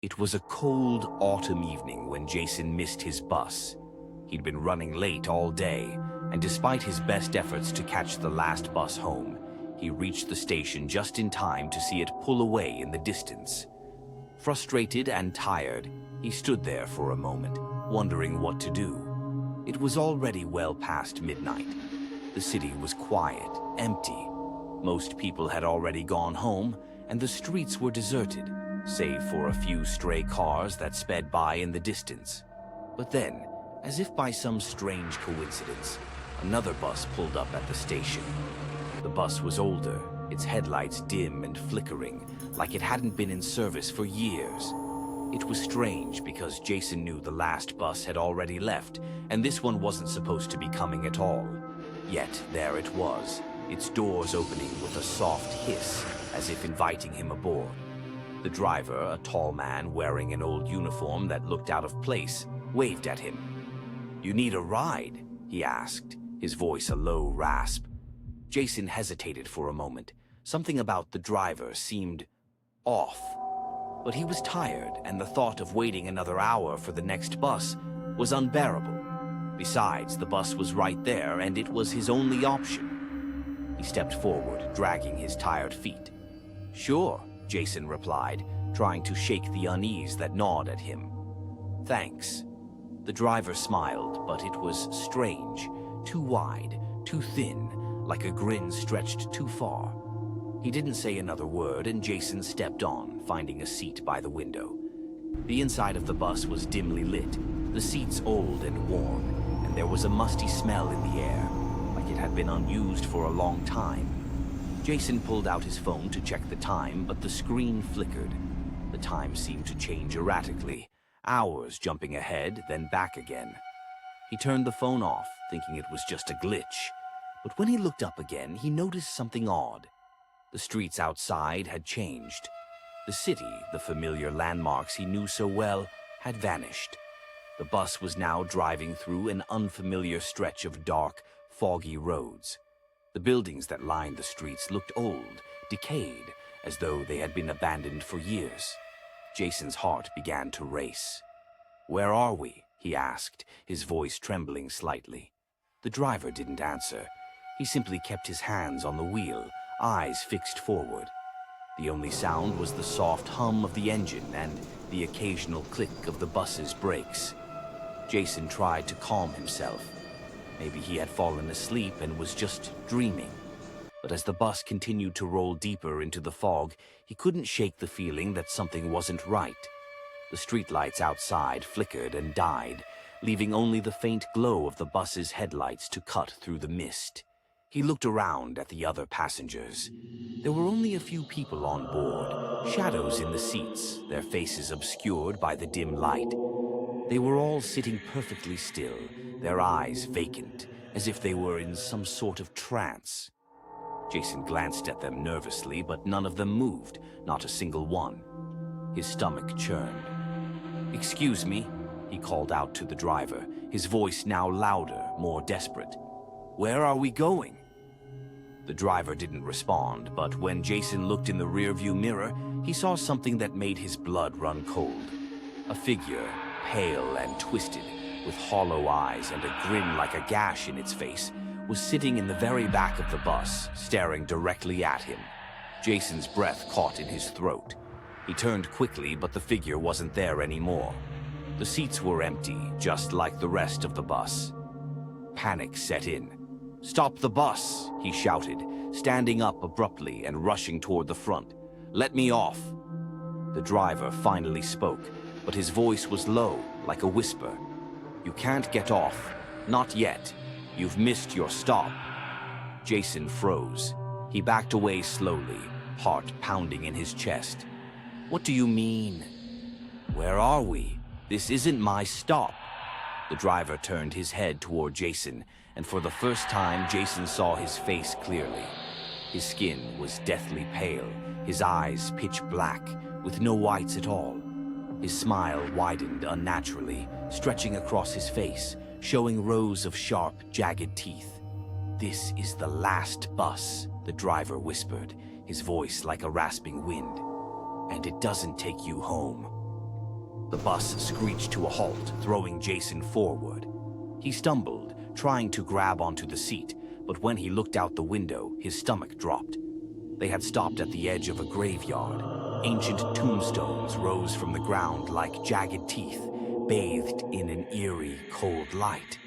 It was a cold autumn evening when Jason missed his bus. He'd been running late all day, and despite his best efforts to catch the last bus home, he reached the station just in time to see it pull away in the distance. Frustrated and tired, he stood there for a moment, wondering what to do. It was already well past midnight. The city was quiet, empty. Most people had already gone home, and the streets were deserted, save for a few stray cars that sped by in the distance. But then, as if by some strange coincidence, another bus pulled up at the station. The bus was older, its headlights dim and flickering, like it hadn't been in service for years. It was strange because Jason knew the last bus had already left, and this one wasn't supposed to be coming at all. Yet there it was, its doors opening with a soft hiss, as if inviting him aboard. The driver, a tall man wearing an old uniform that looked out of place, waved at him. "You need a ride?" he asked, his voice a low rasp. Jason hesitated for a moment. Something about the driver seemed off. But he was tired, and the thought of waiting another hour for the next bus was unbearable. Besides, the bus was right there, and it was his only option. He stepped forward, dragging his tired feet. "Sure," Jason replied, trying to shake the unease that gnawed at him. "Thanks." The driver smiled, but it was strange, too wide, too thin, like a grin stretched too far. He didn't say another word, and Jason stepped on, finding a seat by the window. The inside of the bus was dimly lit, the seats old and worn, and there was a musty smell in the air, like it had been unused for a long time. Jason pulled out his phone to check the time, but the screen flickered. The time seemed to change erratically, hours jumping ahead, then back again. He turned the phone off, thinking it was just a glitch. But when he looked up again, he noticed something odd. The streets outside had changed. The city, the familiar landmarks he knew so well, had vanished. The bus was now driving through an unfamiliar stretch of dark, foggy roads. The buildings that lined the streets looked old, decayed, as though they had been abandoned for years. Jason's heart began to race. "Where are we?" he asked, his voice trembling slightly. The driver didn't answer. He simply kept his hands on the wheel, eyes fixed forward. The only sound was the soft hum of the engine and the occasional click of the bus's brakes. Jason tried to calm himself. Maybe he had fallen asleep and was just dreaming. But as the bus continued to roll deeper into the fog, he couldn't shake the feeling that something wasn't right. The streetlights outside flickered and died, leaving only the faint glow of the bus's headlights to cut through the mist. He looked around at the other passengers. There were only a few people on board, shadows in the seats, their faces obscured by the dim light. They were all sitting perfectly still, their eyes vacant, as if they were in some sort of trance. Jason glanced at them nervously, but none of them moved, not a single one. His stomach churned. "Excuse me," he called out to the driver, his voice now louder, more desperate. "Where are we going?" The driver didn't respond, but when Jason looked in the rearview mirror, he saw something that made his blood run cold. A figure, pale and twisted, with hollow eyes and a grin like a gash in its face, was sitting in the very back of the bus, staring directly at him. Jason's breath caught in his throat. He turned quickly, but the figure wasn't there anymore. The seats were empty, just like the rest of the bus. Panic set in. "Stop the bus!" he shouted, standing up abruptly and rushing toward the front. "Let me off!" The driver finally spoke, but his voice was low, like a whisper. "You can't get off. Not yet. You've missed your stop." Jason froze. He backed away slowly, heart pounding in his chest. "What do you mean?" "Where are we? This isn't my stop." The driver turned his head toward Jason, and for the first time Jason saw his face clearly. His skin was deathly pale, his eyes pitch black, with no whites at all. His smile widened unnaturally, stretching across his face, showing rows of sharp, jagged teeth. "This is the last bus," the driver whispered, his voice like a rasping wind. "And it doesn't take you home." The bus screeched to a halt, throwing Jason forward. He stumbled, trying to grab onto the seat, but when he looked out the window, his stomach dropped. They had stopped at the edge of a graveyard. Ancient tombstones rose from the ground like jagged teeth, bathed in an eerie, cold light.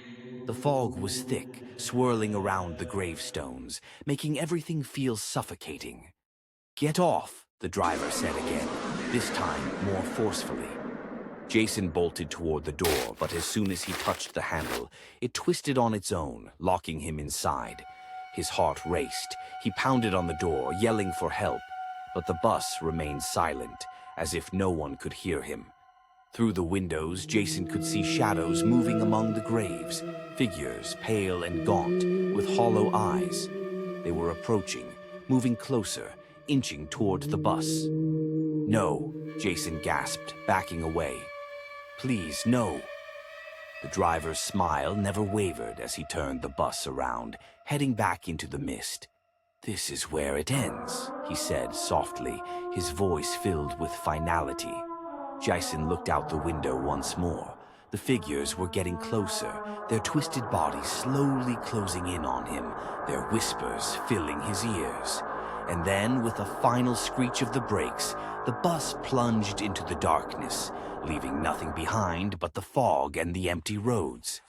The fog was thick, swirling around the gravestones, making everything feel suffocating. "Get off," the driver said again, this time more forcefully. Jason bolted toward the door, but as soon as he touched the handle, it twisted on its own, locking him inside. His heart raced. He pounded on the door, yelling for help, but the bus remained silent, as if no one could hear him. Through the windows, Jason could see shadows moving among the graves, figures pale and gaunt, with hollow eyes. They were approaching, moving closer, inching toward the bus. "No," Jason gasped, backing away. "Please, no." The driver's smile never wavered as he turned the bus around, heading back into the mist. "This is where it ends," he said softly, his voice filled with finality. Jason looked out the window once more. The figures were getting closer, their twisted bodies slowly closing in on him, their whispers filling his ears. And then, with a final screech of the brakes, the bus plunged into the darkness, leaving nothing behind but the fog and the empty roads.